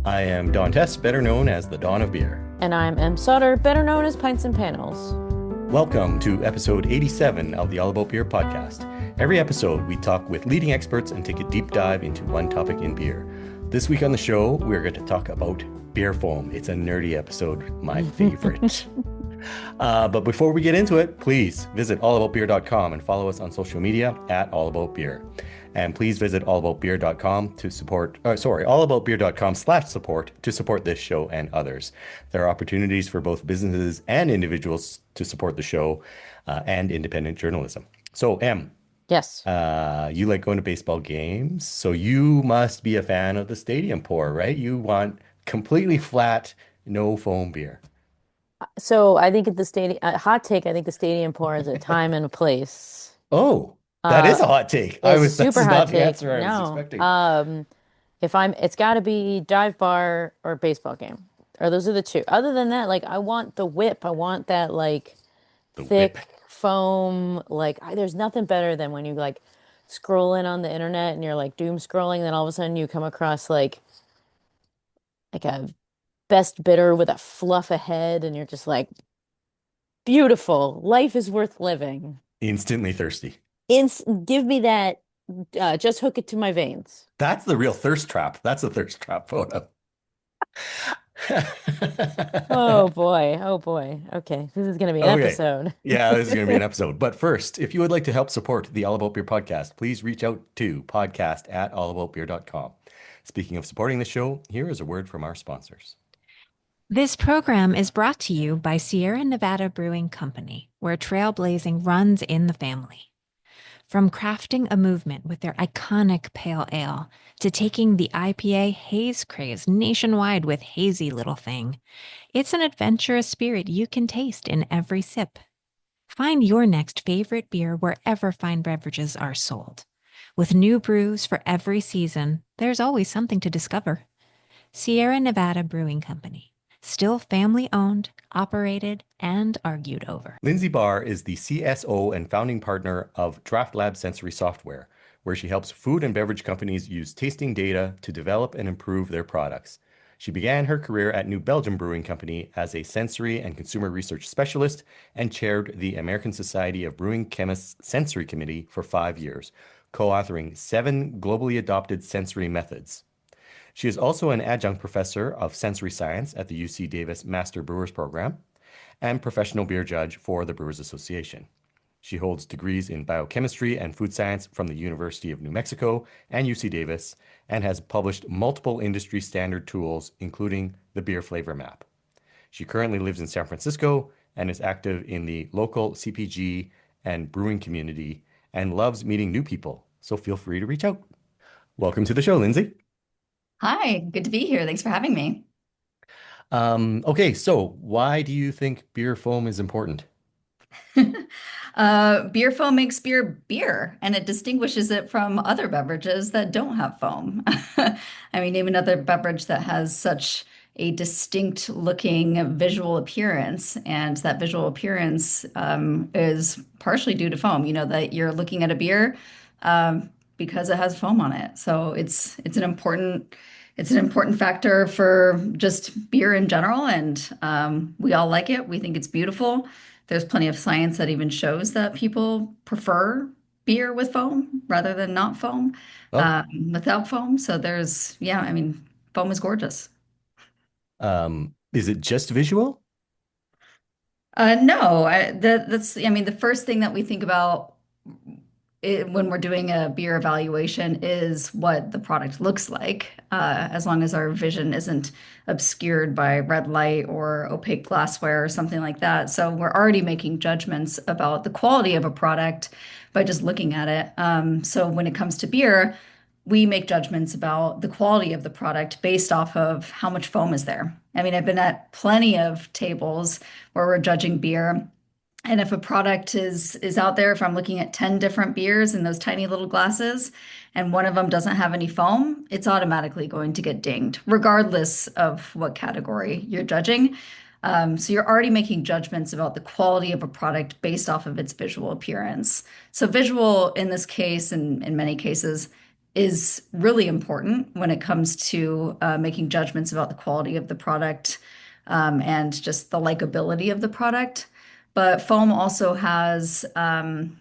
I am Don Tess, better known as the Dawn of Beer. And I'm M. Sutter, better known as Pints and Panels. Welcome to episode 87 of the All About Beer podcast. Every episode, we talk with leading experts and take a deep dive into one topic in beer. This week on the show, we're going to talk about beer foam. It's a nerdy episode, my favorite. But before we get into it, please visit allaboutbeer.com and follow us on social media at allaboutbeer. And please visit allaboutbeer.com to support, allaboutbeer.com/support to support this show and others. There are opportunities for both businesses and individuals to support the show and independent journalism. So, Em, Yes. you like going to baseball games, so you must be a fan of the stadium pour, right? You want completely flat, no foam beer. So I think at the stadium, hot take, I think the stadium pour is a time and a place. Oh, that is Uh, a hot take. it's a That's super hot not the take. answer I was No. expecting. It's got to be dive bar or baseball game. Or those are the two. Other than that, like I want the whip. I want that like The whip. thick foam. There's nothing better than when you like scrolling on the internet and you're like doom scrolling, then all of a sudden you come across like a best bidder with a fluff ahead, and you're just like, beautiful. Life is worth living. Instantly thirsty. Give me that. Just hook it to my veins. That's the real thirst trap. That's a thirst trap photo. Oh boy. Oh boy. Okay. This is going to be an Okay. episode. Yeah, this is going to be an episode. But first, if you would like to help support the All About Beer podcast, please reach out to podcast@allaboutbeer.com. Speaking of supporting the show, here is a word from our sponsors. This program is brought to you by Sierra Nevada Brewing Company, where trailblazing runs in the family. From crafting a movement with their iconic pale ale to taking the IPA haze craze nationwide with Hazy Little Thing, it's an adventurous spirit you can taste in every sip. Find your next favorite beer wherever fine beverages are sold. With new brews for every season, there's always something to discover. Sierra Nevada Brewing Company. Still family-owned, operated, and argued over. Lindsay Barr is the CSO and founding partner of Draft Lab Sensory Software, where she helps food and beverage companies use tasting data to develop and improve their products. She began her career at New Belgium Brewing Company as a sensory and consumer research specialist and chaired the American Society of Brewing Chemists Sensory Committee for 5 years, co-authoring 7 globally adopted sensory methods. She is also an adjunct professor of sensory science at the UC Davis Master Brewers Program and professional beer judge for the Brewers Association. She holds degrees in biochemistry and food science from the University of New Mexico and UC Davis and has published multiple industry standard tools, including the Beer Flavor Map. She currently lives in San Francisco and is active in the local CPG and brewing community and loves meeting new people. So feel free to reach out. Welcome to the show, Lindsay. Hi, good to be here. Thanks for having me. Okay, so why do you think beer foam is important? Beer foam makes beer beer, and it distinguishes it from other beverages that don't have foam. I mean, name another beverage that has such a distinct looking visual appearance, and that visual appearance is partially due to foam. You know that you're looking at a beer because it has foam on it. So it's an important factor for just beer in general, and we all like it. We think it's beautiful. There's plenty of science that even shows that people prefer beer with foam rather than not foam, Oh, without foam. So yeah, I mean, foam is gorgeous. is it just visual? No, I mean, the first thing that we think about when we're doing a beer evaluation is what the product looks like, as long as our vision isn't obscured by red light or opaque glassware or something like that. So we're already making judgments about the quality of a product by just looking at it. So when it comes to beer, we make judgments about the quality of the product based off of how much foam is there. I mean, I've been at plenty of tables where we're judging beer. And if a product is out there, if I'm looking at 10 different beers in those tiny little glasses and one of them doesn't have any foam, it's automatically going to get dinged, regardless of what category you're judging. So you're already making judgments about the quality of a product based off of its visual appearance. So visual in this case, and in many cases, is really important when it comes to making judgments about the quality of the product and just the likability of the product. But foam also has an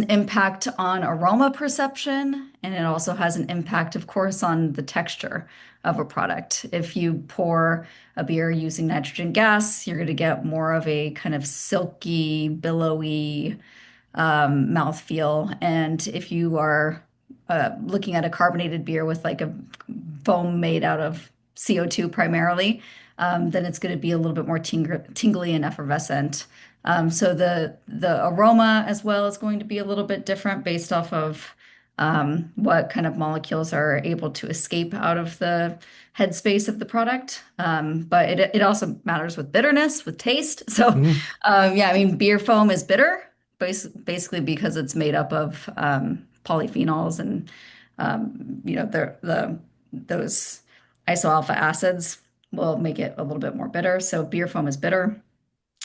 impact on aroma perception, and it also has an impact, of course, on the texture of a product. If you pour a beer using nitrogen gas, you're going to get more of a kind of silky, billowy mouthfeel. And if you are looking at a carbonated beer with like a foam made out of CO2 primarily, then it's going to be a little bit more tingly and effervescent. So the aroma as well is going to be a little bit different based off of what kind of molecules are able to escape out of the headspace of the product. But it also matters with bitterness, with taste. So Mhm. yeah, I mean, beer foam is bitter, basically because it's made up of polyphenols and those isoalpha acids will make it a little bit more bitter. So beer foam is bitter.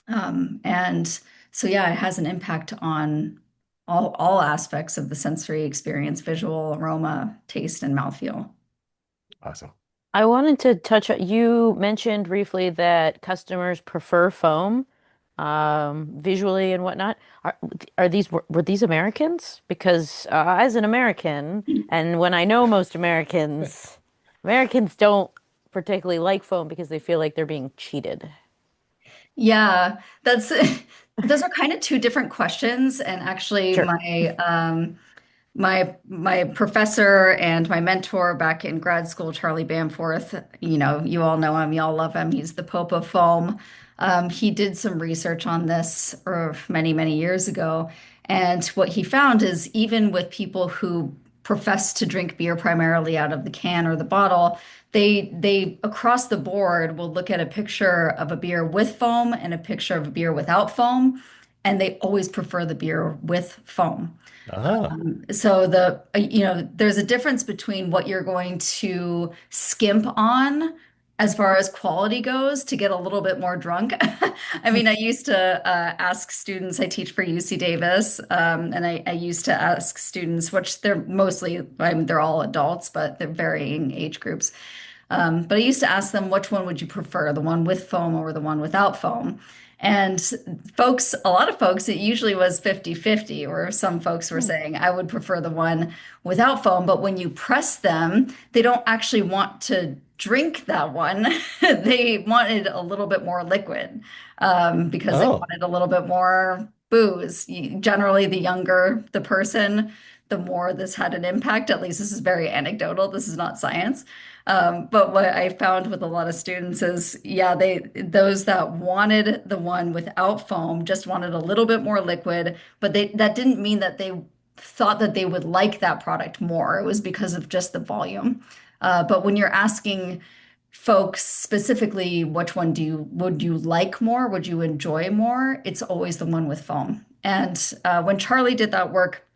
And so, yeah, it has an impact on all aspects of the sensory experience, visual, aroma, taste, and mouthfeel. Awesome. I wanted to touch on, you mentioned briefly that customers prefer foam, visually and whatnot. Are these were these Americans? Because as an American, and when I know most Americans, Americans don't particularly like foam because they feel like they're being cheated. Yeah, that's those are kind of two different questions. And actually, Sure. my professor and my mentor back in grad school, Charlie Bamforth, you all know him, you all love him. He's the Pope of Foam. He did some research on this many, many years ago. And what he found is even with people who profess to drink beer primarily out of the can or the bottle, they across the board will look at a picture of a beer with foam and a picture of a beer without foam, and they always prefer the beer with foam. Ah, So there's a difference between what you're going to skimp on as far as quality goes to get a little bit more drunk. I mean, I used to ask students, I teach for UC Davis, and I used to ask students, which they're mostly, I mean, they're all adults, but they're varying age groups. But I used to ask them, which one would you prefer, the one with foam or the one without foam? And a lot of folks, it usually was 50-50, or some folks were Hmm. saying, I would prefer the one without foam. But when you press them, they don't actually want to drink that one. They wanted a little bit more liquid because they oh, wanted a little bit more booze. Generally, the younger the person, the more this had an impact. At least this is very anecdotal. This is not science. But what I found with a lot of students is, yeah, those that wanted the one without foam just wanted a little bit more liquid, but that didn't mean that they thought that they would like that product more. It was because of just the volume. But when you're asking folks specifically, which one would you like more? Would you enjoy more? It's always the one with foam. And when Charlie did that work,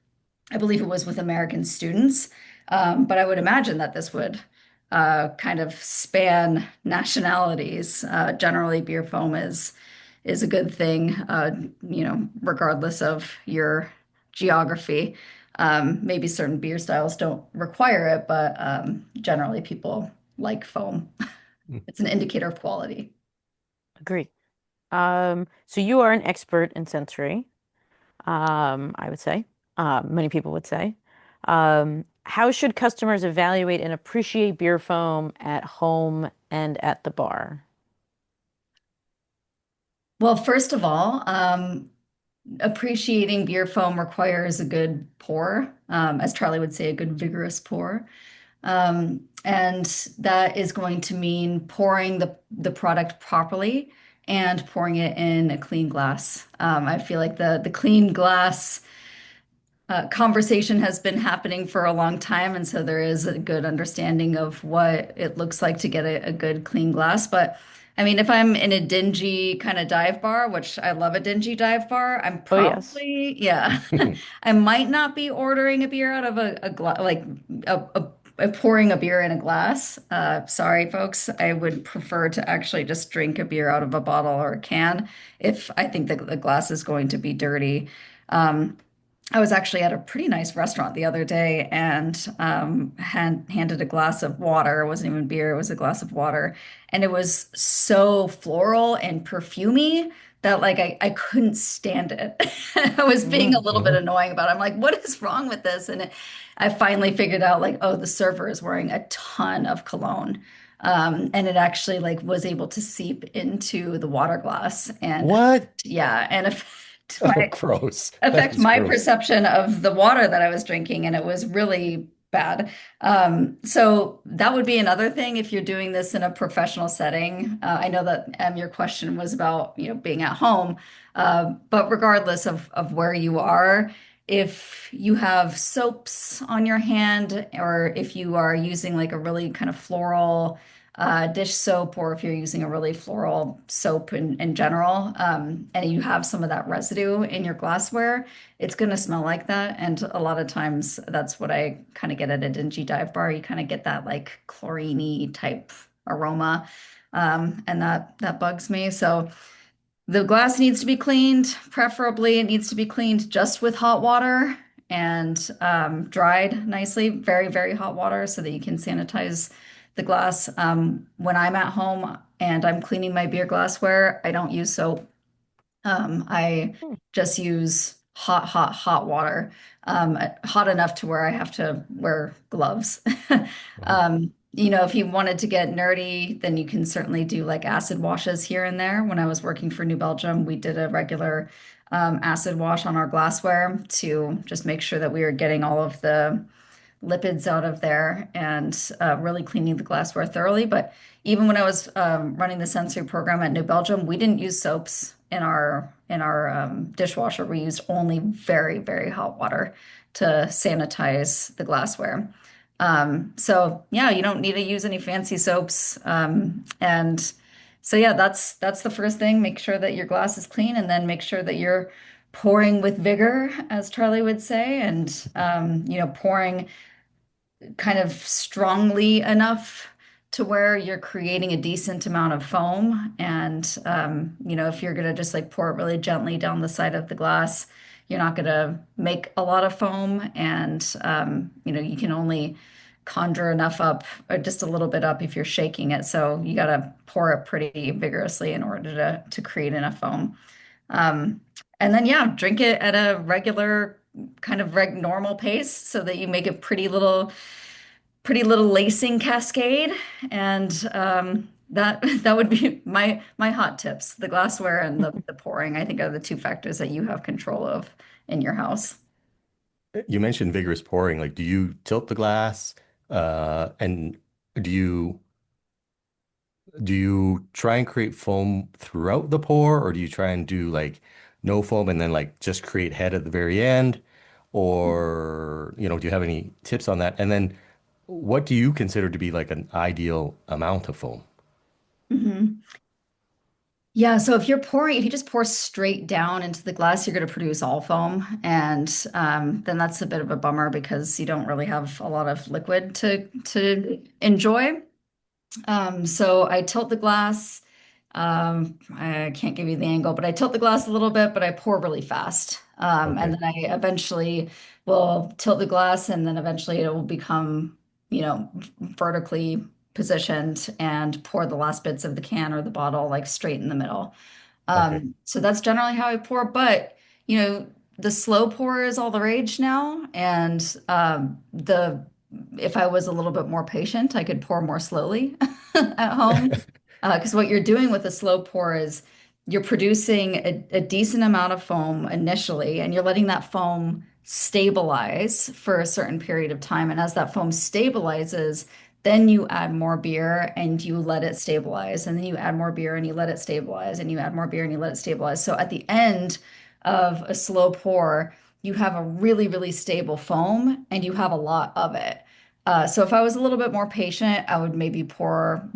I believe it was with American students, but I would imagine that this would kind of span nationalities. Generally, beer foam is a good thing, regardless of your geography. Maybe certain beer styles don't require it, but generally people like foam. mm, It's an indicator of quality. Agree. So you are an expert in sensory, I would say. Many people would say. How should customers evaluate and appreciate beer foam at home and at the bar? Well, first of all, appreciating beer foam requires a good pour, as Charlie would say, a good vigorous pour. And that is going to mean pouring the product properly and pouring it in a clean glass. I feel like the clean glass conversation has been happening for a long time, and so there is a good understanding of what it looks like to get a good clean glass. But I mean, if I'm in a dingy kind of dive bar, which I love a dingy dive bar, I'm Oh, yes. probably, yeah, I might not be ordering a beer out of a glass, like pouring a beer in a glass. Sorry, folks, I would prefer to actually just drink a beer out of a bottle or a can if I think that the glass is going to be dirty. Um, I was actually at a pretty nice restaurant the other day and handed a glass of water. It wasn't even beer, it was a glass of water. And it was so floral and perfumey that like I couldn't stand it. I was being a little bit Mhm. annoying about it. I'm like, what is wrong with this? I finally figured out like, oh, the server is wearing a ton of cologne. And it actually like was able to seep into the water glass and What? yeah, and affect Oh, gross. That affect is my gross. perception of the water that I was drinking, and it was really bad. So that would be another thing if you're doing this in a professional setting. I know that your question was about being at home, but regardless of where you are, if you have soaps on your hand, or if you are using like a really kind of floral dish soap, or if you're using a really floral soap in general, and you have some of that residue in your glassware, it's going to smell like that. And a lot of times that's what I kind of get at a dingy dive bar. You kind of get that like chlorine type aroma. And that bugs me. So the glass needs to be cleaned. Preferably, it needs to be cleaned just with hot water and dried nicely, very, very hot water so that you can sanitize the glass. When I'm at home and I'm cleaning my beer glassware, I don't use soap. I just use hot, hot, hot water, hot enough to where I have to wear gloves. Mhm. If you wanted to get nerdy, then you can certainly do like acid washes here and there. When I was working for New Belgium, we did a regular acid wash on our glassware to just make sure that we were getting all of the lipids out of there and really cleaning the glassware thoroughly. But even when I was running the sensory program at New Belgium, we didn't use soaps in our dishwasher. We used only very, very hot water to sanitize the glassware. So yeah, you don't need to use any fancy soaps. And so yeah, that's the first thing. Make sure that your glass is clean, and then make sure that you're pouring with vigor, as Charlie would say, and pouring kind of strongly enough to where you're creating a decent amount of foam. And, if you're going to just like pour it really gently down the side of the glass, you're not going to make a lot of foam. And, you can only conjure enough up, or just a little bit up if you're shaking it. So you got to pour it pretty vigorously in order to create enough foam. Um, and then, yeah, drink it at a regular kind of normal pace so that you make a pretty little lacing cascade. And that would be my hot tips. The glassware and the pouring, I think, are the two factors that you have control of in your house. You mentioned vigorous pouring. Like, do you tilt the glass? And do you do you try and create foam throughout the pour, or do you try and do like no foam and then like just create head at the very end? Or, do you have any tips on that? And then what do you consider to be like an ideal amount of foam? Mhm. Yeah, so if you just pour straight down into the glass, you're going to produce all foam, and then that's a bit of a bummer because you don't really have a lot of liquid to enjoy. So I tilt the glass. I can't give you the angle, but I tilt the glass a little bit, but I pour really fast. And Okay. then I eventually will tilt the glass, and then eventually it will become, vertically positioned and pour the last bits of the can or the bottle like straight in the middle. Okay. So that's generally how I pour, but you know, the slow pour is all the rage now. And the if I was a little bit more patient, I could pour more slowly at home. Because what you're doing with a slow pour is you're producing a decent amount of foam initially, and you're letting that foam stabilize for a certain period of time. And as that foam stabilizes, then you add more beer and you let it stabilize. And then you add more beer and you let it stabilize. And you add more beer and you let it stabilize. So at the end of a slow pour, you have a really, really stable foam and you have a lot of it. So if I was a little bit more patient, I would maybe pour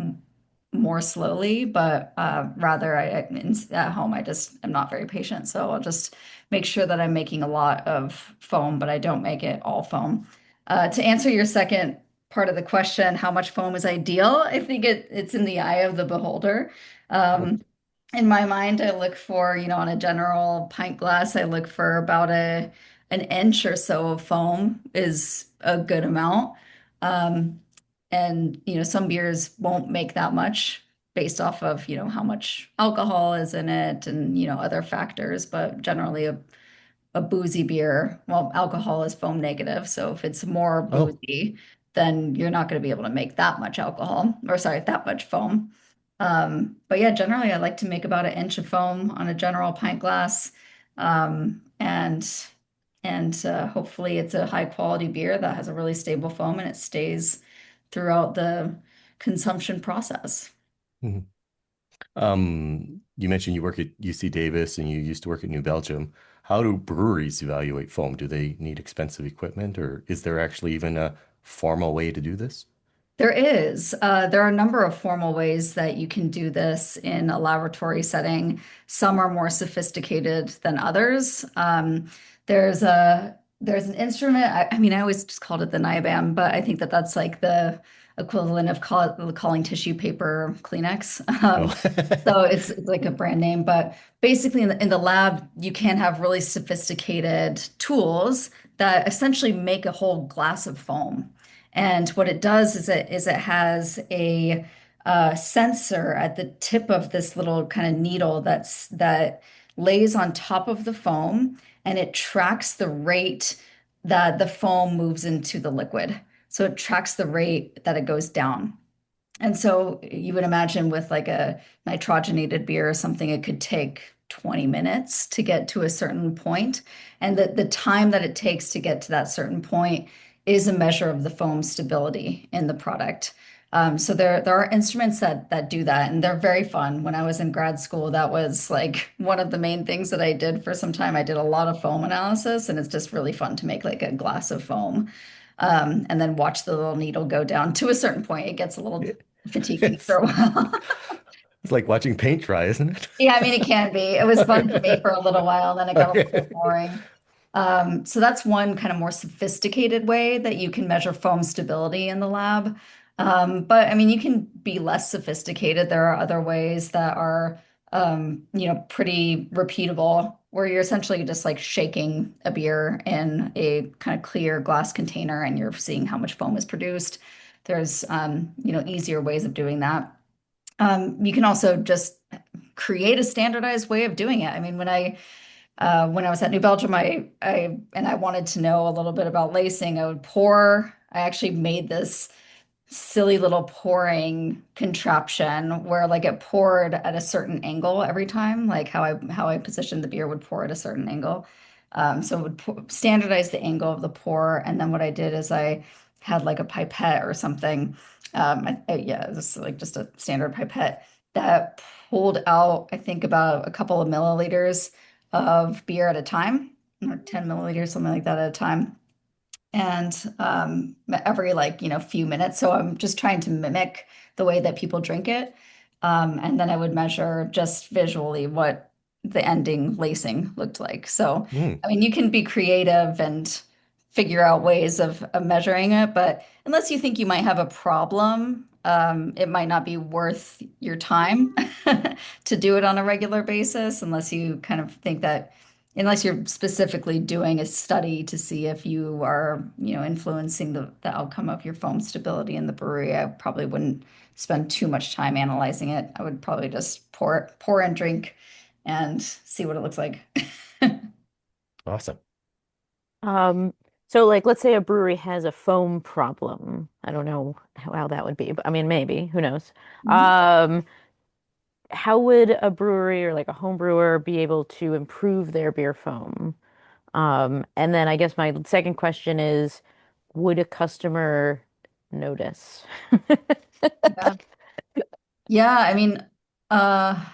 more slowly, but rather at home, I just am not very patient. So I'll just make sure that I'm making a lot of foam, but I don't make it all foam. To answer your second part of the question, how much foam is ideal? I think it's in the eye of the beholder. Um, in my mind, I look for, on a general pint glass, I look for about an inch or so of foam is a good amount. Um, and some beers won't make that much based off of, how much alcohol is in it and, other factors, but generally a boozy beer, well, alcohol is foam negative. So if it's more Oh, boozy, then you're not going to be able to make that much alcohol, or sorry, that much foam. But yeah, generally I like to make about an inch of foam on a general pint glass. And hopefully it's a high quality beer that has a really stable foam and it stays throughout the consumption process. mhm. You mentioned you work at UC Davis and you used to work at New Belgium. How do breweries evaluate foam? Do they need expensive equipment, or is there actually even a formal way to do this? There is. There are a number of formal ways that you can do this in a laboratory setting. Some are more sophisticated than others. There's an instrument. I mean, I always just called it the NIBAM, but I think that that's like the equivalent of calling tissue paper Kleenex. Oh, So it's like a brand name, but basically in the lab, you can have really sophisticated tools that essentially make a whole glass of foam. And what it does is it has a sensor at the tip of this little kind of needle that lays on top of the foam, and it tracks the rate that the foam moves into the liquid. So it tracks the rate that it goes down. And so you would imagine with like a nitrogenated beer or something, it could take 20 minutes to get to a certain point. And the time that it takes to get to that certain point is a measure of the foam stability in the product. So there are instruments that do that, and they're very fun. When I was in grad school, that was like one of the main things that I did for some time. I did a lot of foam analysis, and it's just really fun to make like a glass of foam, and then watch the little needle go down to a certain point. It gets a little fatiguing after it's a while. it's like watching paint dry, isn't it? Yeah, I mean, it can be. It was fun for me for a little while, then it got a little bit Okay. boring. So that's one kind of more sophisticated way that you can measure foam stability in the lab. But I mean, you can be less sophisticated. There are other ways that are, pretty repeatable, where you're essentially just like shaking a beer in a kind of clear glass container and you're seeing how much foam is produced. There's, easier ways of doing that. You can also just create a standardized way of doing it. I mean, when I was at New Belgium, I wanted to know a little bit about lacing. I would pour. I actually made this silly little pouring contraption where like it poured at a certain angle every time, like how I positioned the beer would pour at a certain angle. So it would standardize the angle of the pour, and then what I did is I had like a pipette or something. Yeah, it was like just a standard pipette that pulled out, I think, about a couple of milliliters of beer at a time, or 10 milliliters, something like that at a time, and every like few minutes. So I'm just trying to mimic the way that people drink it, and then I would measure just visually what the ending lacing looked like. So Hmm. I mean, you can be creative and figure out ways of measuring it, but unless you think you might have a problem, it might not be worth your time to do it on a regular basis, unless you kind of think that unless you're specifically doing a study to see if you are, influencing the outcome of your foam stability in the brewery, I probably wouldn't spend too much time analyzing it. I would probably just pour and drink and see what it looks like. Awesome. Um, so like let's say a brewery has a foam problem. I don't know how that would be, but I mean maybe, who knows. Mhm. Um, how would a brewery or like a home brewer be able to improve their beer foam? And then I guess my second question is, would a customer notice? Yeah. Yeah, uh,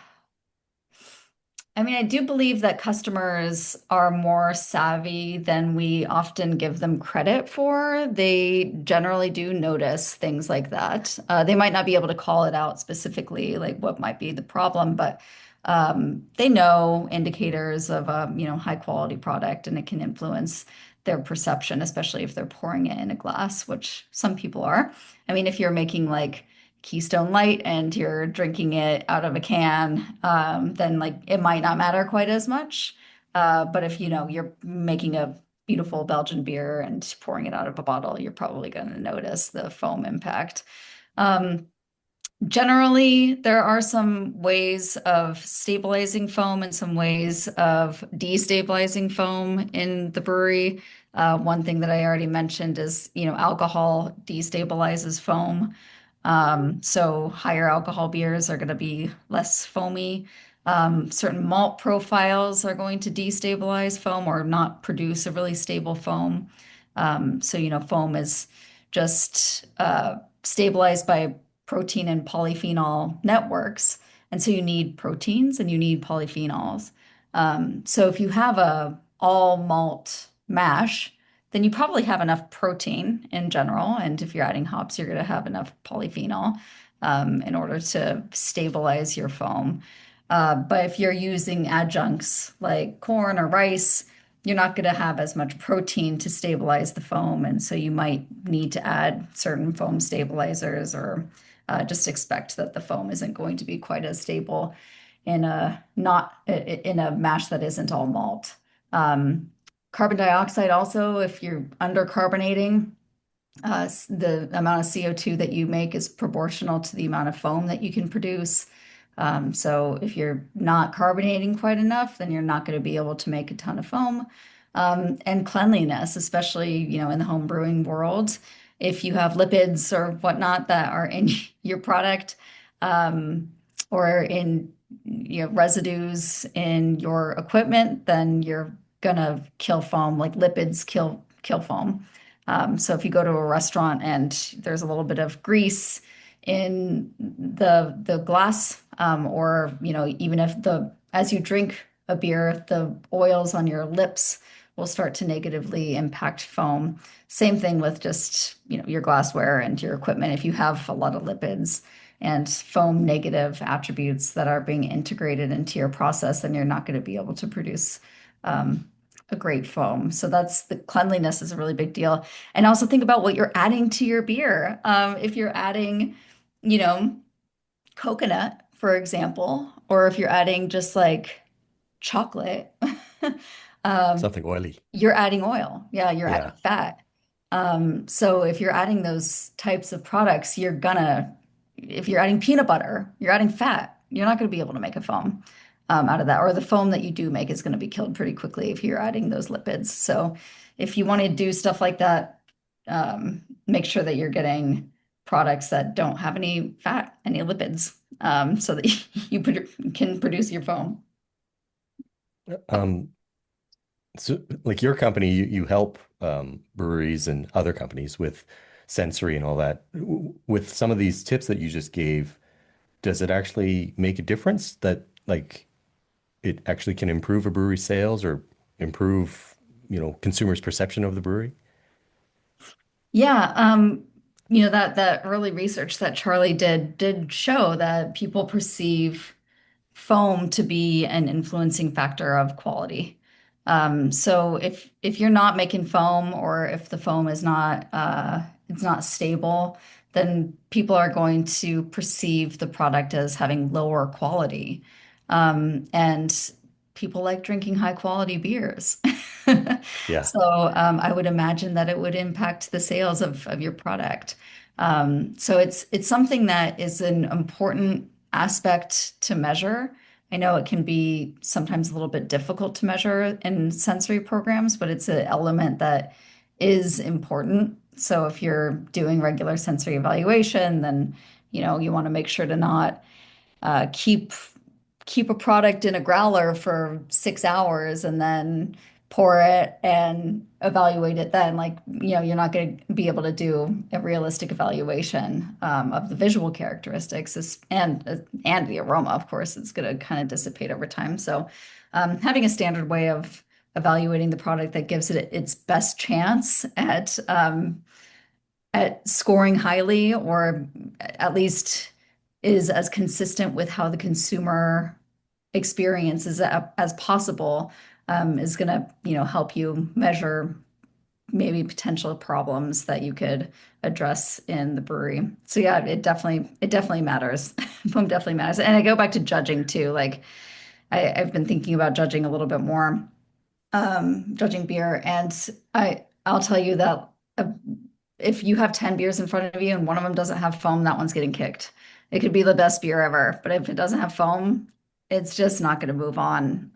I do believe that customers are more savvy than we often give them credit for. They generally do notice things like that. They might not be able to call it out specifically, like what might be the problem, but they know indicators of a, high quality product, and it can influence their perception, especially if they're pouring it in a glass, which some people are. I mean, if you're making like Keystone Light and you're drinking it out of a can, then like it might not matter quite as much. But if you're making a beautiful Belgian beer and pouring it out of a bottle, you're probably going to notice the foam impact. Um, Generally, there are some ways of stabilizing foam and some ways of destabilizing foam in the brewery. One thing that I already mentioned is, alcohol destabilizes foam. So higher alcohol beers are going to be less foamy. Certain malt profiles are going to destabilize foam or not produce a really stable foam. Foam is just stabilized by protein and polyphenol networks. And so you need proteins and you need polyphenols. So if you have a all malt mash, then you probably have enough protein in general. And if you're adding hops, you're going to have enough polyphenol in order to stabilize your foam. But if you're using adjuncts like corn or rice, you're not going to have as much protein to stabilize the foam. And so you might need to add certain foam stabilizers or just expect that the foam isn't going to be quite as stable in a not in a mash that isn't all malt. Um, Carbon dioxide also, if you're undercarbonating, the amount of CO2 that you make is proportional to the amount of foam that you can produce. So if you're not carbonating quite enough, then you're not going to be able to make a ton of foam. And cleanliness, especially, in the home brewing world, if you have lipids or whatnot that are in your product, or in, residues in your equipment, then you're gonna kill foam. Like lipids kill foam. So if you go to a restaurant and there's a little bit of grease in the glass, or even if the as you drink a beer, the oils on your lips will start to negatively impact foam. Same thing with just your glassware and your equipment. If you have a lot of lipids and foam negative attributes that are being integrated into your process, then you're not going to be able to produce a great foam. So that's the cleanliness is a really big deal. And also think about what you're adding to your beer. If you're adding, you know, coconut, for example, or if you're adding just like chocolate, um, Something oily. you're adding oil. Yeah, you're adding Yeah. fat. So if you're adding those types of products, if you're adding peanut butter, you're adding fat. You're not going to be able to make a foam out of that, or the foam that you do make is going to be killed pretty quickly if you're adding those lipids. So if you want to do stuff like that, make sure that you're getting products that don't have any fat, any lipids, so that can produce your foam. Um, so like your company, you help breweries and other companies with sensory and all that. With some of these tips that you just gave, does it actually make a difference that like it actually can improve a brewery sales or improve, consumers' perception of the brewery? Yeah, that early research that Charlie did show that people perceive foam to be an influencing factor of quality. So if you're not making foam or if the foam is not it's not stable, then people are going to perceive the product as having lower quality. And people like drinking high quality beers. Yeah. So I would imagine that it would impact the sales of your product. So it's something that is an important aspect to measure. I know it can be sometimes a little bit difficult to measure in sensory programs, but it's an element that is important. So if you're doing regular sensory evaluation, then you want to make sure to not keep a product in a growler for 6 hours and then pour it and evaluate it then. Like, you're not going to be able to do a realistic evaluation of the visual characteristics and the aroma, of course, it's going to kind of dissipate over time. So having a standard way of evaluating the product that gives it its best chance at scoring highly, or at least is as consistent with how the consumer experience as possible, is going to, help you measure maybe potential problems that you could address in the brewery. So yeah, it definitely matters. Foam definitely matters. And I go back to judging too. Like I've been thinking about judging a little bit more. judging beer, and I'll tell you that if you have 10 beers in front of you and one of them doesn't have foam, that one's getting kicked. It could be the best beer ever, but if it doesn't have foam, it's just not going to move on.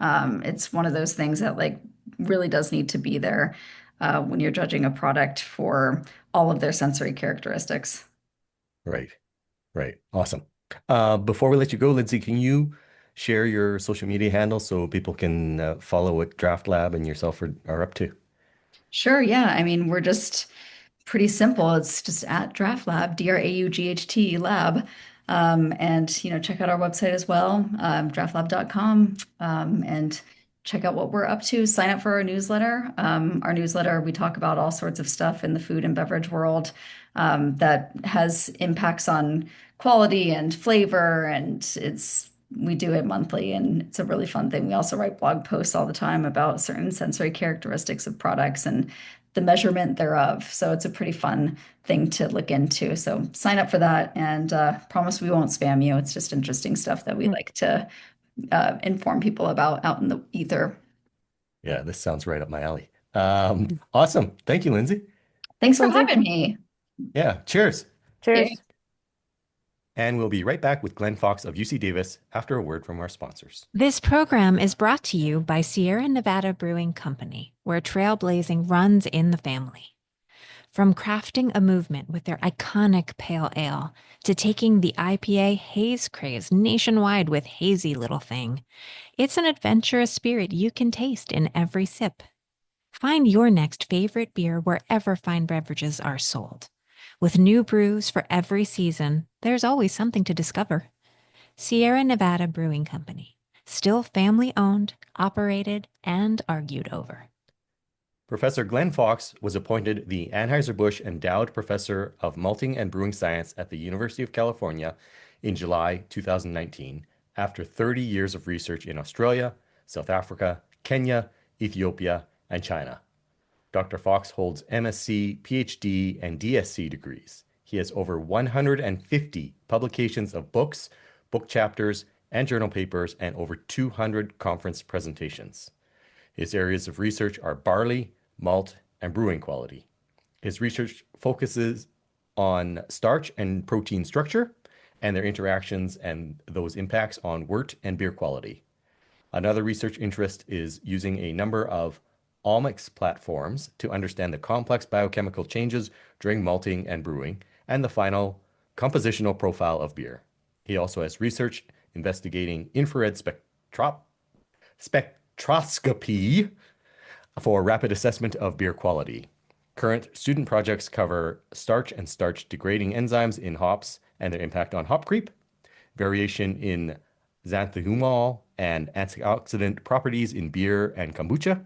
It's one of those things that like really does need to be there when you're judging a product for all of their sensory characteristics. Right, right. Awesome. Before we let you go, Lindsay, can you share your social media handle so people can follow what Draft Lab and yourself are up to? Sure, yeah. I mean, we're just pretty simple. It's just at Draft Lab, DRAUGHT Lab. And check out our website as well, draftlab.com, and check out what we're up to. Sign up for our newsletter. Our newsletter, we talk about all sorts of stuff in the food and beverage world that has impacts on quality and flavor, and we do it monthly, and it's a really fun thing. We also write blog posts all the time about certain sensory characteristics of products and the measurement thereof. So it's a pretty fun thing to look into. So sign up for that, and promise we won't spam you. It's just interesting stuff that we like to inform people about out in the ether. Yeah, this sounds right up my alley. Awesome. Thank you, Lindsay. Thanks for Lindsay. having me. Yeah, cheers. Cheers. Yeah. And we'll be right back with Glenn Fox of UC Davis after a word from our sponsors. This program is brought to you by Sierra Nevada Brewing Company, where trailblazing runs in the family. From crafting a movement with their iconic pale ale to taking the IPA haze craze nationwide with Hazy Little Thing, it's an adventurous spirit you can taste in every sip. Find your next favorite beer wherever fine beverages are sold. With new brews for every season, there's always something to discover. Sierra Nevada Brewing Company, still family-owned, operated, and argued over. Professor Glenn Fox was appointed the Anheuser-Busch Endowed Professor of Malting and Brewing Science at the University of California in July 2019 after 30 years of research in Australia, South Africa, Kenya, Ethiopia, and China. Dr. Fox holds MSc, PhD, and DSc degrees. He has over 150 publications of books, book chapters, and journal papers, and over 200 conference presentations. His areas of research are barley, malt, and brewing quality. His research focuses on starch and protein structure and their interactions and those impacts on wort and beer quality. Another research interest is using a number of omics platforms to understand the complex biochemical changes during malting and brewing and the final compositional profile of beer. He also has research investigating infrared spectroscopy for rapid assessment of beer quality. Current student projects cover starch and starch degrading enzymes in hops and their impact on hop creep, variation in xanthomol and antioxidant properties in beer and kombucha,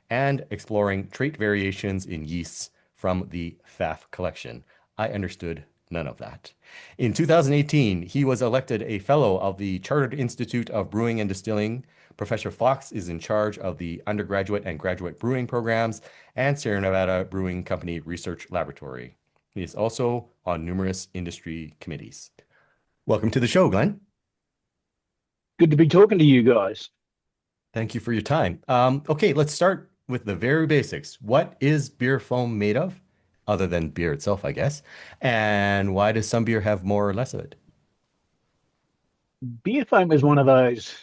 and exploring trait variations in yeasts from the FAF collection. I understood none of that. In 2018, he was elected a fellow of the Chartered Institute of Brewing and Distilling. Professor Fox is in charge of the undergraduate and graduate brewing programs and Sierra Nevada Brewing Company Research Laboratory. He is also on numerous industry committees. Welcome to the show, Glenn. Good to be talking to you guys. Thank you for your time. Okay, let's start with the very basics. What is beer foam made of, other than beer itself, I guess? And why does some beer have more or less of it? Beer foam is one of those,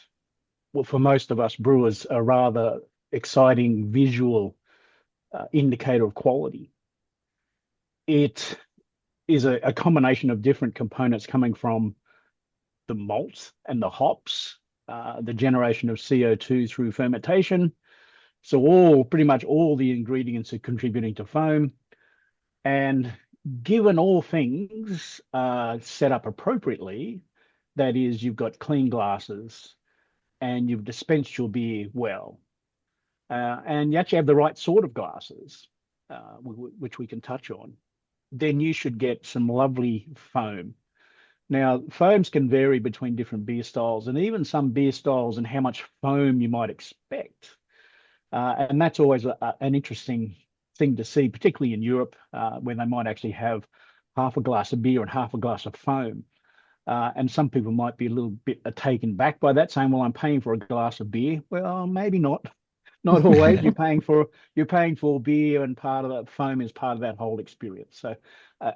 well, for most of us brewers, a rather exciting visual indicator of quality. It is a combination of different components coming from the malt and the hops, the generation of CO2 through fermentation. So pretty much all the ingredients are contributing to foam. And given all things set up appropriately, that is, you've got clean glasses and you've dispensed your beer well, and you actually have the right sort of glasses, which we can touch on, then you should get some lovely foam. Now, foams can vary between different beer styles and even some beer styles and how much foam you might expect. And that's always an interesting thing to see, particularly in Europe, where they might actually have half a glass of beer and half a glass of foam. And some people might be a little bit taken back by that, saying, well, I'm paying for a glass of beer. Well, maybe not. not always. You're paying for beer, and part of that foam is part of that whole experience. So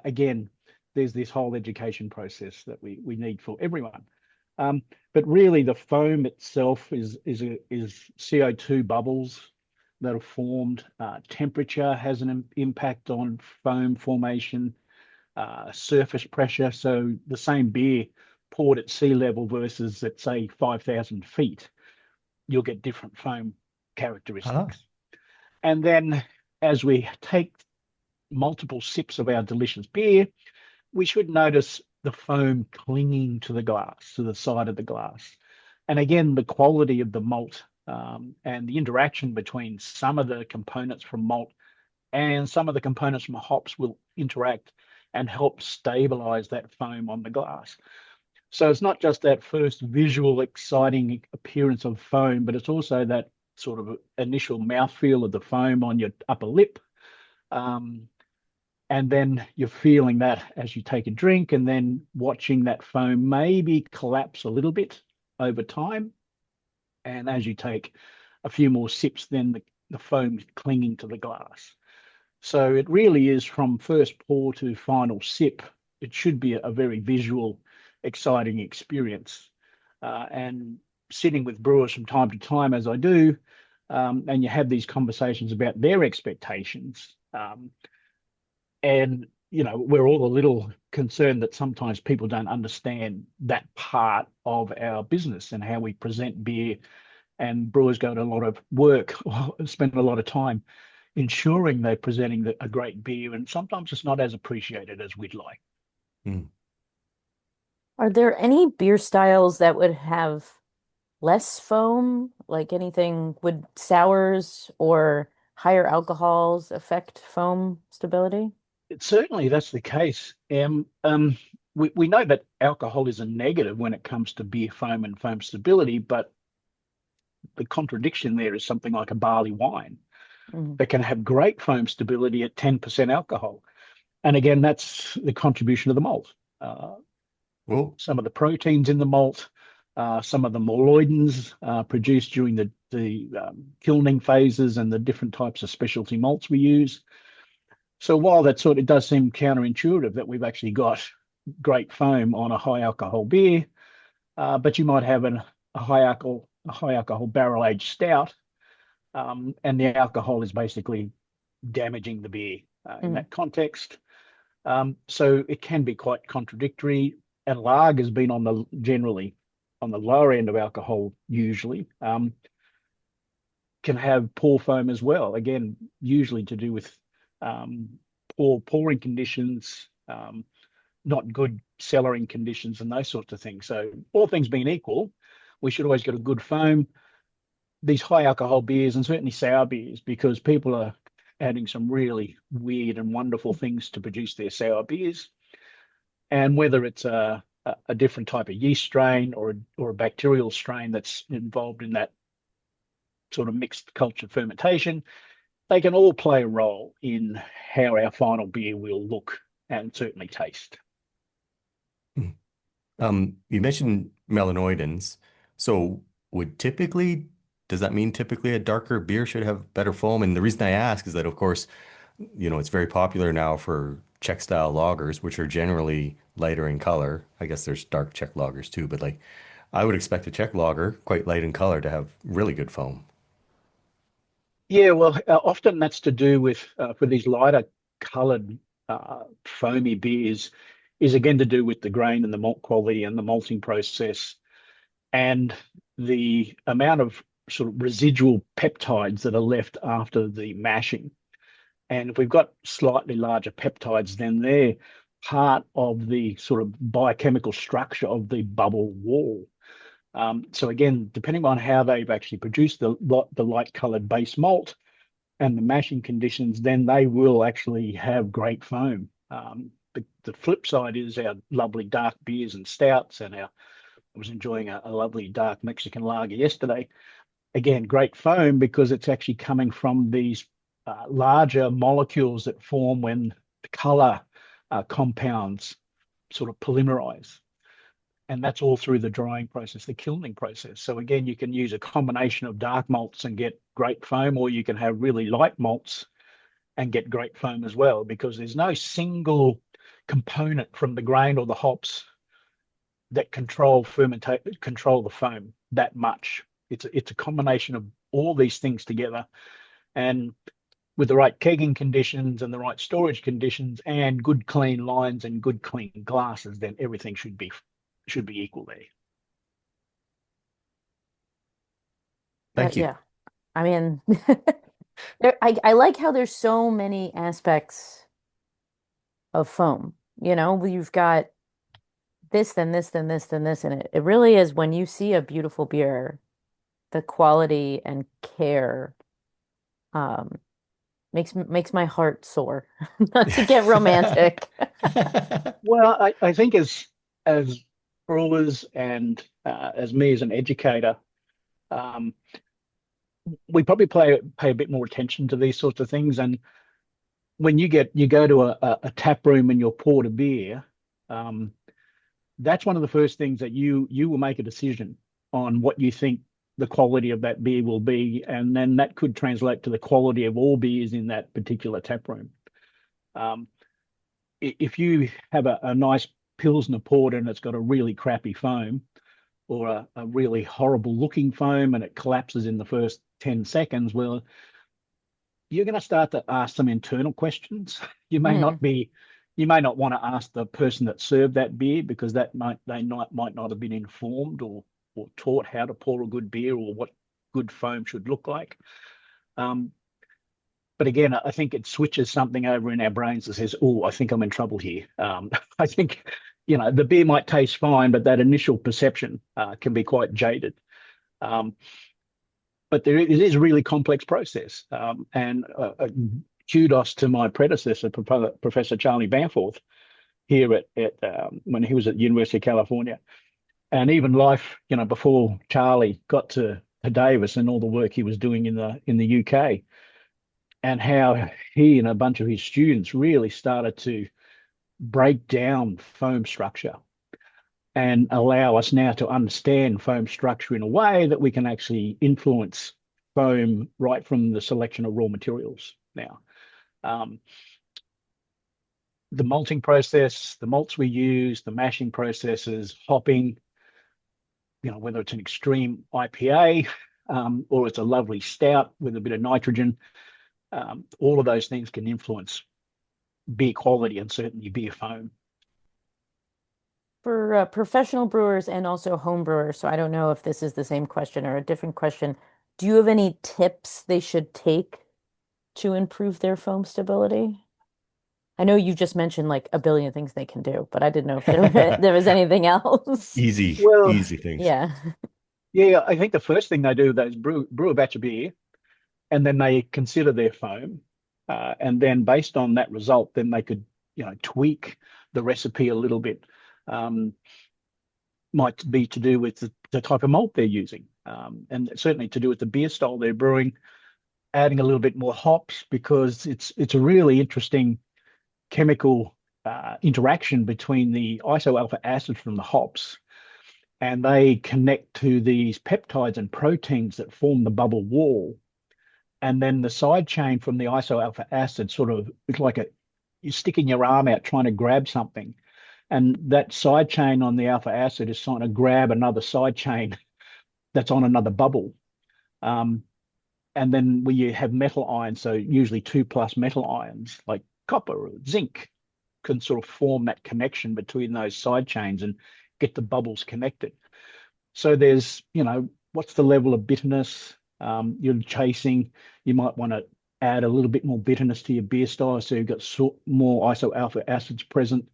again, there's this whole education process that we need for everyone. Um, but really, the foam itself is CO2 bubbles that are formed. Temperature has an impact on foam formation. Surface pressure. So the same beer poured at sea level versus at say 5,000 feet, you'll get different foam Ah, characteristics. And then as we take multiple sips of our delicious beer, we should notice the foam clinging to the glass, to the side of the glass. And again, the quality of the malt and the interaction between some of the components from malt and some of the components from hops will interact and help stabilize that foam on the glass. So it's not just that first visual, exciting appearance of foam, but it's also that sort of initial mouthfeel of the foam on your upper lip. Um, and then you're feeling that as you take a drink, and then watching that foam maybe collapse a little bit over time. And as you take a few more sips, then the foam is clinging to the glass. So it really is from first pour to final sip. It should be a very visual, exciting experience. And sitting with brewers from time to time, as I do, and you have these conversations about their expectations. And, we're all a little concerned that sometimes people don't understand that part of our business and how we present beer. And brewers go to a lot of work, spend a lot of time ensuring they're presenting a great beer, and sometimes it's not as appreciated as we'd like. mm. Are there any beer styles that would have less foam? Like anything, would sours or higher alcohols affect foam stability? Certainly, that's the case. We know that alcohol is a negative when it comes to beer foam and foam stability, but the contradiction there is something like a barley wine Mm. that can have great foam stability at 10% alcohol. And again, that's the contribution of the malt. Uh, Well, some of the proteins in the malt, some of the molloidins produced during the kilning phases and the different types of specialty malts we use. So while that sort of does seem counterintuitive that we've actually got great foam on a high alcohol beer, but you might have a high alcohol barrel aged stout, and the alcohol is basically damaging the beer in Mm. that context. So it can be quite contradictory. And lager has been generally on the lower end of alcohol usually. Can have poor foam as well. Again, usually to do with um, poor pouring conditions, not good cellaring conditions, and those sorts of things. So all things being equal, we should always get a good foam. These high alcohol beers and certainly sour beers, because people are adding some really weird and wonderful things to produce their sour beers. And whether it's a different type of yeast strain or a bacterial strain that's involved in that sort of mixed culture fermentation, they can all play a role in how our final beer will look and certainly taste. mm. You mentioned melanoidins. So does that mean typically a darker beer should have better foam? And the reason I ask is that, of course, it's very popular now for Czech style lagers, which are generally lighter in color. I guess there's dark Czech lagers too, but like I would expect a Czech lager, quite light in color, to have really good foam. Yeah, well, often that's to do with for these lighter coloured foamy beers, is again to do with the grain and the malt quality and the malting process and the amount of sort of residual peptides that are left after the mashing. And if we've got slightly larger peptides, then they're part of the sort of biochemical structure of the bubble wall. So again, depending on how they've actually produced the light coloured base malt and the mashing conditions, then they will actually have great foam. The flip side is our lovely dark beers and stouts, and I was enjoying a lovely dark Mexican lager yesterday. Again, great foam because it's actually coming from these larger molecules that form when the color compounds sort of polymerize. And that's all through the drying process, the kilning process. So again, you can use a combination of dark malts and get great foam, or you can have really light malts and get great foam as well, because there's no single component from the grain or the hops that control the foam that much. It's a combination of all these things together, and with the right kegging conditions and the right storage conditions and good clean lines and good clean glasses, then everything should be equal there. Thank you. Yeah. I mean, I like how there's so many aspects of foam. You know, you've got this, then this, then this, then this, and it really is when you see a beautiful beer, the quality and care um makes my heart soar. Not to get romantic. Well, I think as brewers and as me as an educator, um, we probably pay a bit more attention to these sorts of things. And when you go to a tap room and you're poured a beer, um, that's one of the first things that you will make a decision on what you think the quality of that beer will be, and then that could translate to the quality of all beers in that particular tap room. Um, if you have a nice Pilsner porter and it's got a really crappy foam, or a really horrible looking foam and it collapses in the first 10 seconds, well, you're going to start to ask some internal questions. You may Mm. not be, you may not want to ask the person that served that beer, because might not have been informed or taught how to pour a good beer or what good foam should look like. But again, I think it switches something over in our brains that says, "Oh, I think I'm in trouble here." I think, the beer might taste fine, but that initial perception can be quite jaded. Um, but it is a really complex process. And kudos to my predecessor, Professor Charlie Bamforth, here at when he was at the University of California. And even life, before Charlie got to Davis and all the work he was doing in the UK, and how he and a bunch of his students really started to break down foam structure and allow us now to understand foam structure in a way that we can actually influence foam right from the selection of raw materials now. The malting process, the malts we use, the mashing processes, hopping, whether it's an extreme IPA or it's a lovely stout with a bit of nitrogen, all of those things can influence beer quality and certainly beer foam. For professional brewers and also home brewers, so I don't know if this is the same question or a different question. Do you have any tips they should take to improve their foam stability? I know you just mentioned like a billion things they can do, but I didn't know if there was anything else. Easy, Well, easy things. Yeah. yeah, I think the first thing they do is brew a batch of beer, and then they consider their foam, and then based on that result, then they could tweak the recipe a little bit. Might be to do with the type of malt they're using, and certainly to do with the beer style they're brewing, adding a little bit more hops, because it's a really interesting chemical interaction between the isoalpha acid from the hops, and they connect to these peptides and proteins that form the bubble wall. And then the side chain from the isoalpha acid sort of, it's like you're sticking your arm out trying to grab something. And that side chain on the alpha acid is trying to grab another side chain that's on another bubble. And then when you have metal ions, so usually 2+ metal ions like copper or zinc, can sort of form that connection between those side chains and get the bubbles connected. So there's, what's the level of bitterness you're chasing? You might want to add a little bit more bitterness to your beer style, so you've got more isoalpha acids present.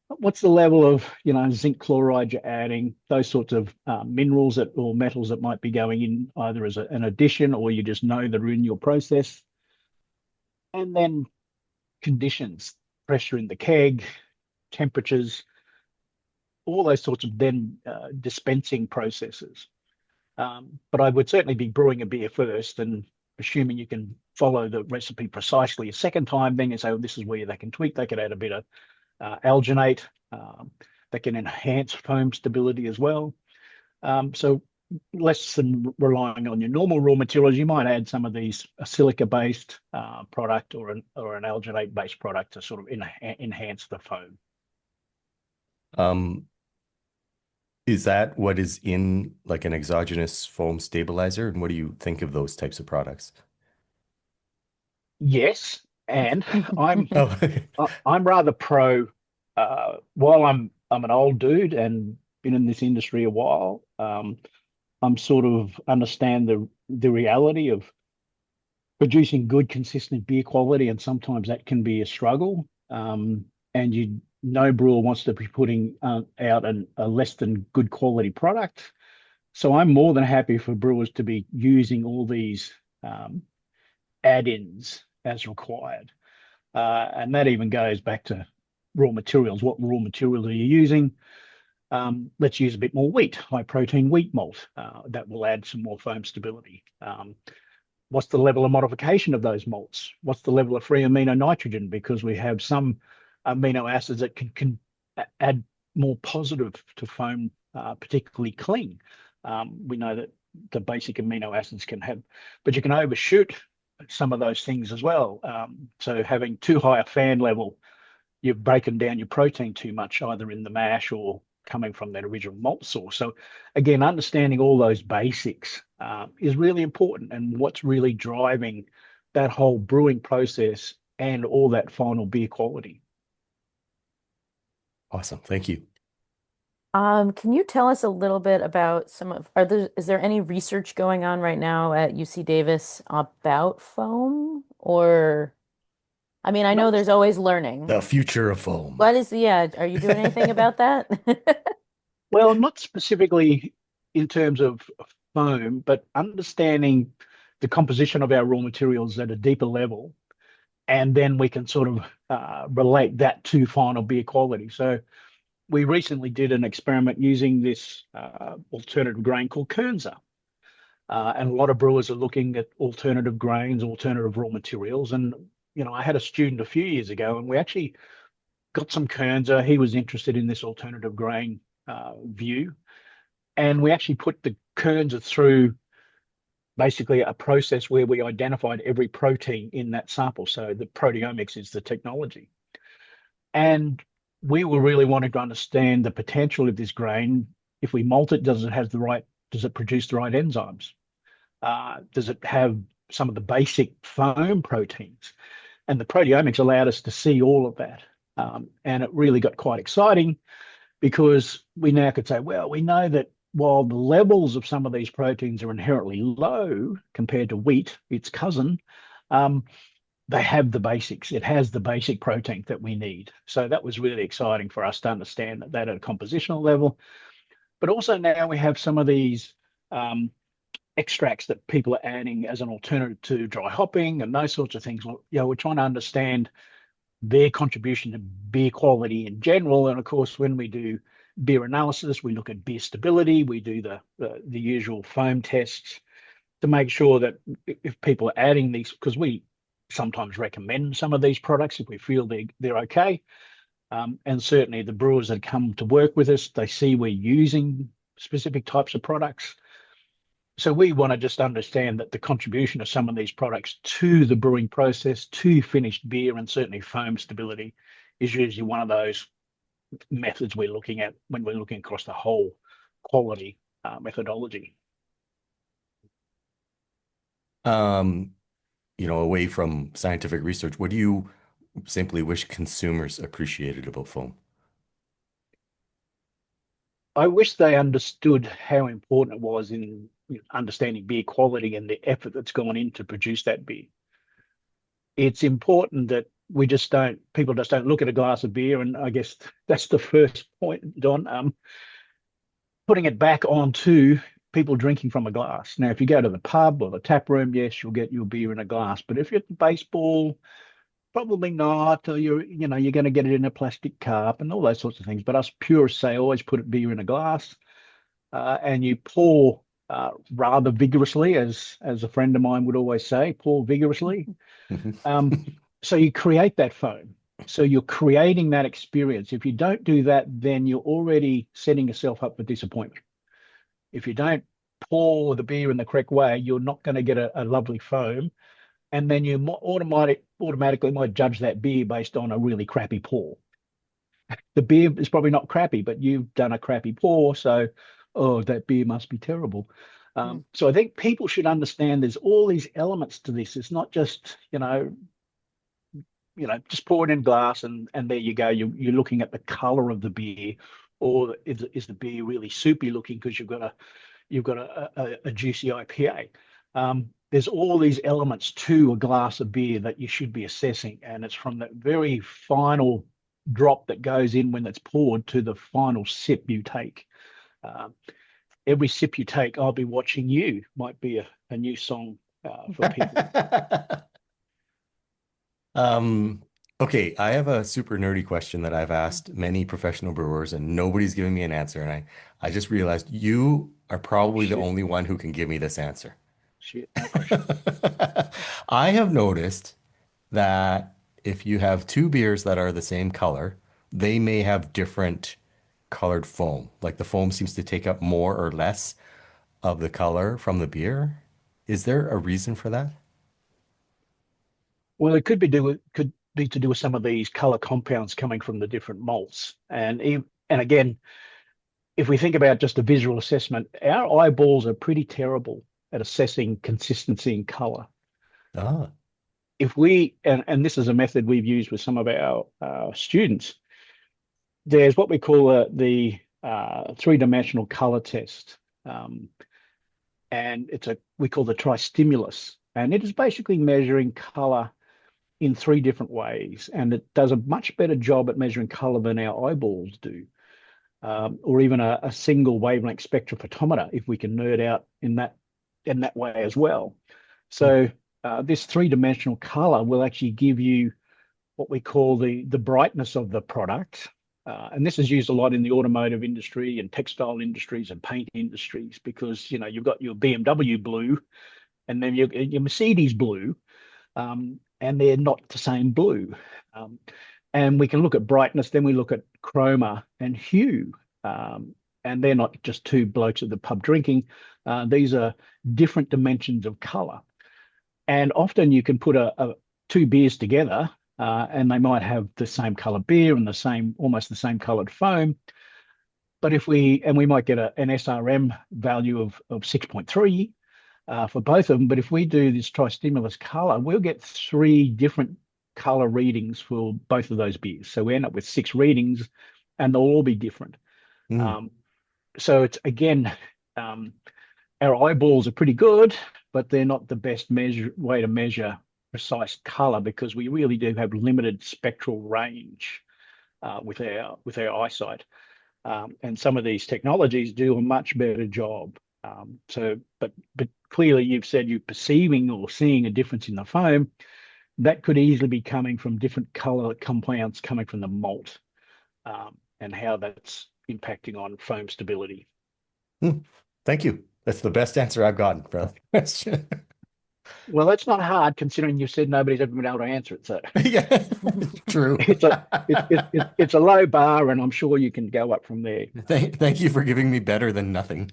What's the level of, zinc chloride you're adding? Those sorts of minerals or metals that might be going in either as an addition, or you just know that are in your process. And then conditions, pressure in the keg, temperatures, all those sorts of then dispensing processes. But I would certainly be brewing a beer first, and assuming you can follow the recipe precisely a second time, then you say, well, this is where they can tweak. They could add a bit of alginate, that can enhance foam stability as well. So less than relying on your normal raw materials, you might add some of these a silica-based product or an alginate-based product to sort of enhance the foam. Is that what is in like an exogenous foam stabilizer? And what do you think of those types of products? Yes, and I'm Oh, I'm rather pro. While I'm an old dude and been in this industry a while, I'm sort of understand the reality of producing good, consistent beer quality, and sometimes that can be a struggle. And no brewer wants to be putting out a less than good quality product. So I'm more than happy for brewers to be using all these add-ins as required. And that even goes back to raw materials. What raw materials are you using? Let's use a bit more wheat, high protein wheat malt. That will add some more foam stability. What's the level of modification of those malts? What's the level of free amino nitrogen? Because we have some amino acids that can add more positive to foam, particularly cling. We know that the basic amino acids can have, but you can overshoot some of those things as well. So having too high a fan level, you've broken down your protein too much, either in the mash or coming from that original malt source. So again, understanding all those basics is really important, and what's really driving that whole brewing process and all that final beer quality. awesome. Thank you. Can you tell us a little bit about is there any research going on right now at UC Davis about foam? Or, I mean, I know Not there's always learning. The future of foam. Are you doing anything about that? Well, not specifically in terms of foam, but understanding the composition of our raw materials at a deeper level, and then we can sort of relate that to final beer quality. So we recently did an experiment using this alternative grain called Kernza. And a lot of brewers are looking at alternative grains, alternative raw materials. And, I had a student a few years ago, and we actually got some Kernza. He was interested in this alternative grain view. And we actually put the Kernza through basically a process where we identified every protein in that sample. So the proteomics is the technology. And we were really wanting to understand the potential of this grain. If we malt it, does it produce the right enzymes? Does it have some of the basic foam proteins? And the proteomics allowed us to see all of that. And it really got quite exciting because we now could say, well, we know that while the levels of some of these proteins are inherently low compared to wheat, its cousin, they have the basics. It has the basic protein that we need. So that was really exciting for us to understand that at a compositional level. But also now we have some of these extracts that people are adding as an alternative to dry hopping and those sorts of things. We're trying to understand their contribution to beer quality in general. And of course, when we do beer analysis, we look at beer stability, we do the usual foam tests to make sure that if people are adding these, because we sometimes recommend some of these products if we feel they're okay. And certainly the brewers that come to work with us, they see we're using specific types of products. So we want to just understand that the contribution of some of these products to the brewing process, to finished beer, and certainly foam stability is usually one of those methods we're looking at when we're looking across the whole quality methodology. Away from scientific research, what do you simply wish consumers appreciated about foam? I wish they understood how important it was in understanding beer quality and the effort that's gone in to produce that beer. It's important that people just don't look at a glass of beer, and I guess that's the first point, Don. Putting it back onto people drinking from a glass. Now, if you go to the pub or the tap room, yes, you'll get your beer in a glass. But if you're at the baseball, probably not, or you're going to get it in a plastic cup and all those sorts of things. But us purists say always put beer in a glass, and you pour rather vigorously, as a friend of mine would always say, pour vigorously. So you create that foam. So you're creating that experience. If you don't do that, then you're already setting yourself up for disappointment. If you don't pour the beer in the correct way, you're not going to get a lovely foam. And then you automatically might judge that beer based on a really crappy pour. The beer is probably not crappy, but you've done a crappy pour, so oh, that beer must be terrible. Mm. So I think people should understand there's all these elements to this. It's not just just pour it in glass and there you go. You're looking at the color of the beer, or is the beer really soupy looking because you've got a juicy IPA. There's all these elements to a glass of beer that you should be assessing, and it's from that very final drop that goes in when it's poured to the final sip you take. Every sip you take, I'll be watching you might be a new song for people. Okay, I have a super nerdy question that I've asked many professional brewers and nobody's giving me an answer. And I just realized you are probably the Shit, only one who can give me this answer. shit, no pressure. I have noticed that if you have two beers that are the same color, they may have different colored foam. Like the foam seems to take up more or less of the color from the beer. Is there a reason for that? Well, it could be to do with some of these color compounds coming from the different malts, and again, if we think about just a visual assessment, our eyeballs are pretty terrible at assessing consistency in color. Ah, If we and this is a method we've used with some of our students, there's what we call the three-dimensional color test, and we call the tri-stimulus, and it is basically measuring color in three different ways, and it does a much better job at measuring color than our eyeballs do, or even a single wavelength spectrophotometer if we can nerd out in that way as well. So this three-dimensional color will actually give you what we call the brightness of the product. And this is used a lot in the automotive industry and textile industries and paint industries, because you've got your BMW blue and then your Mercedes blue, and they're not the same blue. And we can look at brightness, then we look at chroma and hue. And they're not just two blokes at the pub drinking. These are different dimensions of color. And often you can put two beers together, and they might have the same color beer and almost the same colored foam. But we might get an SRM value of 6.3 for both of them. But if we do this tri-stimulus color, we'll get three different color readings for both of those beers. So we end up with 6 readings, and they'll all be different. mm. So it's again, our eyeballs are pretty good, but they're not the best way to measure precise color, because we really do have limited spectral range with our eyesight. And some of these technologies do a much better job. But clearly you've said you're perceiving or seeing a difference in the foam. That could easily be coming from different color compounds coming from the malt, and how that's impacting on foam stability. Thank you. That's the best answer I've gotten for that question. Well, that's not hard considering you said nobody's ever been able to answer it. So Yeah, true. it's a low bar, and I'm sure you can go up from there. Thank you for giving me better than nothing.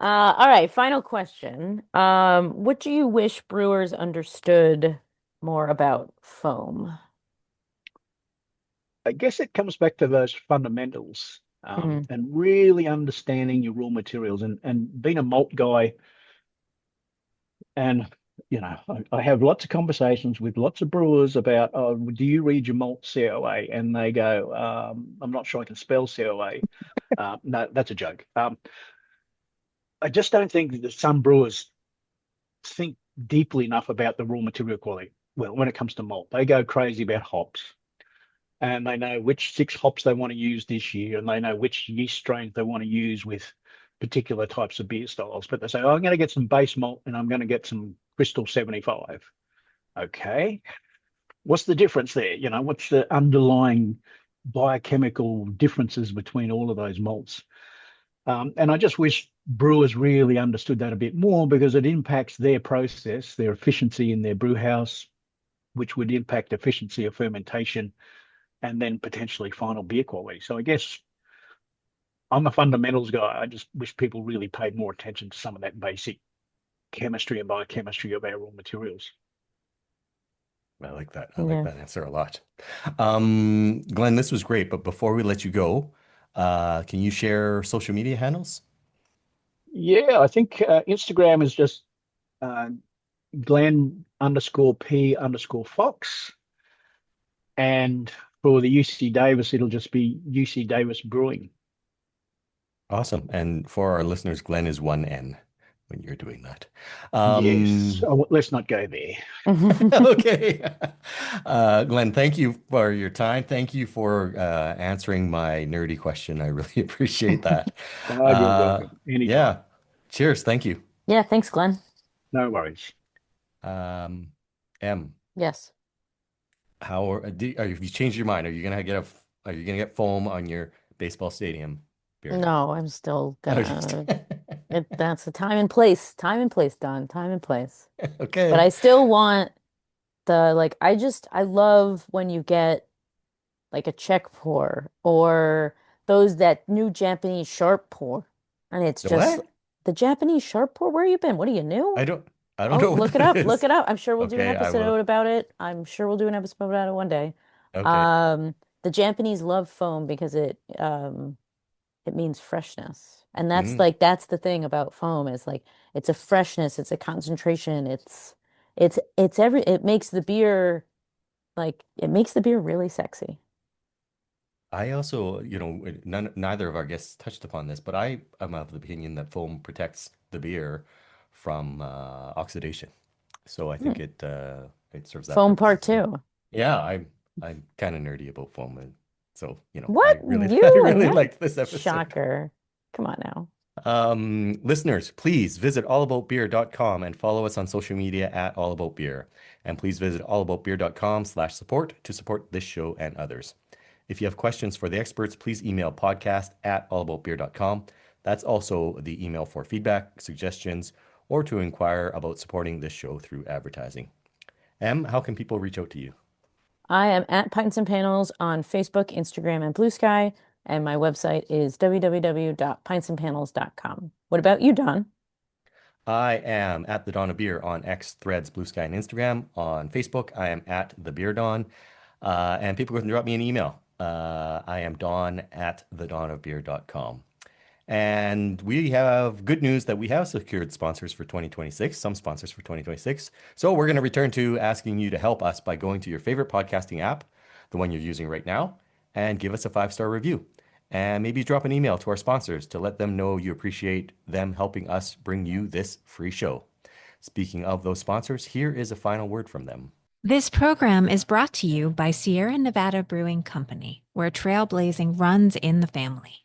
All right, final question. What do you wish brewers understood more about foam? I guess it comes back to those fundamentals, Mhm. and really understanding your raw materials, and being a malt guy. And I have lots of conversations with lots of brewers about, oh, do you read your malt COA? And they go, I'm not sure I can spell COA. No, that's a joke. I just don't think that some brewers think deeply enough about the raw material quality. Well, when it comes to malt, they go crazy about hops, and they know which 6 hops they want to use this year, and they know which yeast strains they want to use with particular types of beer styles. But they say, oh, I'm going to get some base malt and I'm going to get some Crystal 75. Okay. What's the difference there? What's the underlying biochemical differences between all of those malts? And I just wish brewers really understood that a bit more, because it impacts their process, their efficiency in their brew house, which would impact efficiency of fermentation and then potentially final beer quality. So I guess I'm a fundamentals guy. I just wish people really paid more attention to some of that basic chemistry and biochemistry of our raw materials. I like that. I like Yeah. that answer a lot. Glenn, this was great, but before we let you go, can you share social media handles? Yeah, I think Instagram is just uh, Glenn_P_Fox. And for the UC Davis, it'll just be UC Davis Brewing. Awesome. And for our listeners, Glenn is one N when you're doing that. Yes. Oh, let's not go there. Okay. Glenn, thank you for your time. Thank you for answering my nerdy question. I really appreciate that. Oh, you're welcome. Yeah. Anytime. Cheers. Thank you. Yeah, thanks, Glenn. No worries. M, Yes. have you changed your mind? Are you gonna get foam on your baseball stadium beer now? No, I'm still Oh, you- gonna that's the time and place. Time and place, Don. Time and place. But Okay. I still want the like I love when you get like a check pour or those that new Japanese sharp pour. And it's The just what? the Japanese sharp pour. Where you been? What are you new? I don't I don't Oh, know what look it that up. Look is. it up. I'm sure we'll do an Okay, I will. episode about it. I'm sure we'll do an episode about it one day. Okay. The Japanese love foam because it means freshness. And Mhm. that's the thing about foam is like it's a freshness, it's a concentration, it makes the beer like it makes the beer really sexy. I also, neither of our guests touched upon this, but I am of the opinion that foam protects the beer from oxidation. So I think Hmm. it serves that Foam purpose part as well. two. Yeah, I'm kind of nerdy about foam, and so What? I really I You and really that liked this episode. shocker. Come on now. Listeners, please visit allaboutbeer.com and follow us on social media at allaboutbeer. And please visit allaboutbeer.com/support to support this show and others. If you have questions for the experts, please email podcast@allaboutbeer.com. That's also the email for feedback, suggestions, or to inquire about supporting this show through advertising. Em, how can people reach out to you? I am at Pints and Panels on Facebook, Instagram, and Blue Sky, and my website is www.pintsandpanels.com. What about you, Don? I am at the Dawn of Beer on X, Threads, Blue Sky, and Instagram. On Facebook, I am at the Beer Dawn. And people can drop me an email. I am Dawn at thedawnofbeer.com. And we have good news that we have secured sponsors for 2026, some sponsors for 2026. So we're going to return to asking you to help us by going to your favorite podcasting app, the one you're using right now, and give us a 5-star review. And maybe drop an email to our sponsors to let them know you appreciate them helping us bring you this free show. Speaking of those sponsors, here is a final word from them. This program is brought to you by Sierra Nevada Brewing Company, where trailblazing runs in the family.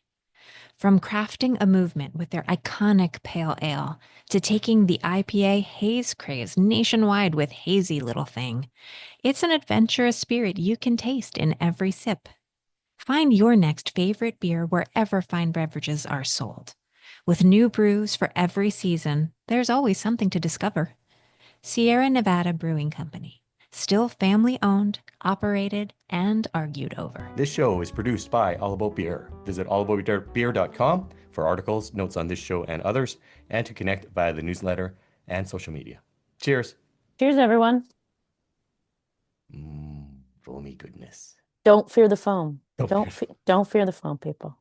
From crafting a movement with their iconic pale ale to taking the IPA haze craze nationwide with Hazy Little Thing, it's an adventurous spirit you can taste in every sip. Find your next favorite beer wherever fine beverages are sold. With new brews for every season, there's always something to discover. Sierra Nevada Brewing Company. Still family owned, operated, and argued over. This show is produced by All About Beer. Visit allaboutbeer.com for articles, notes on this show and others, and to connect via the newsletter and social media. Cheers. Cheers, everyone. Foamy goodness. Don't fear the foam. Don't Don't fear the foam, people.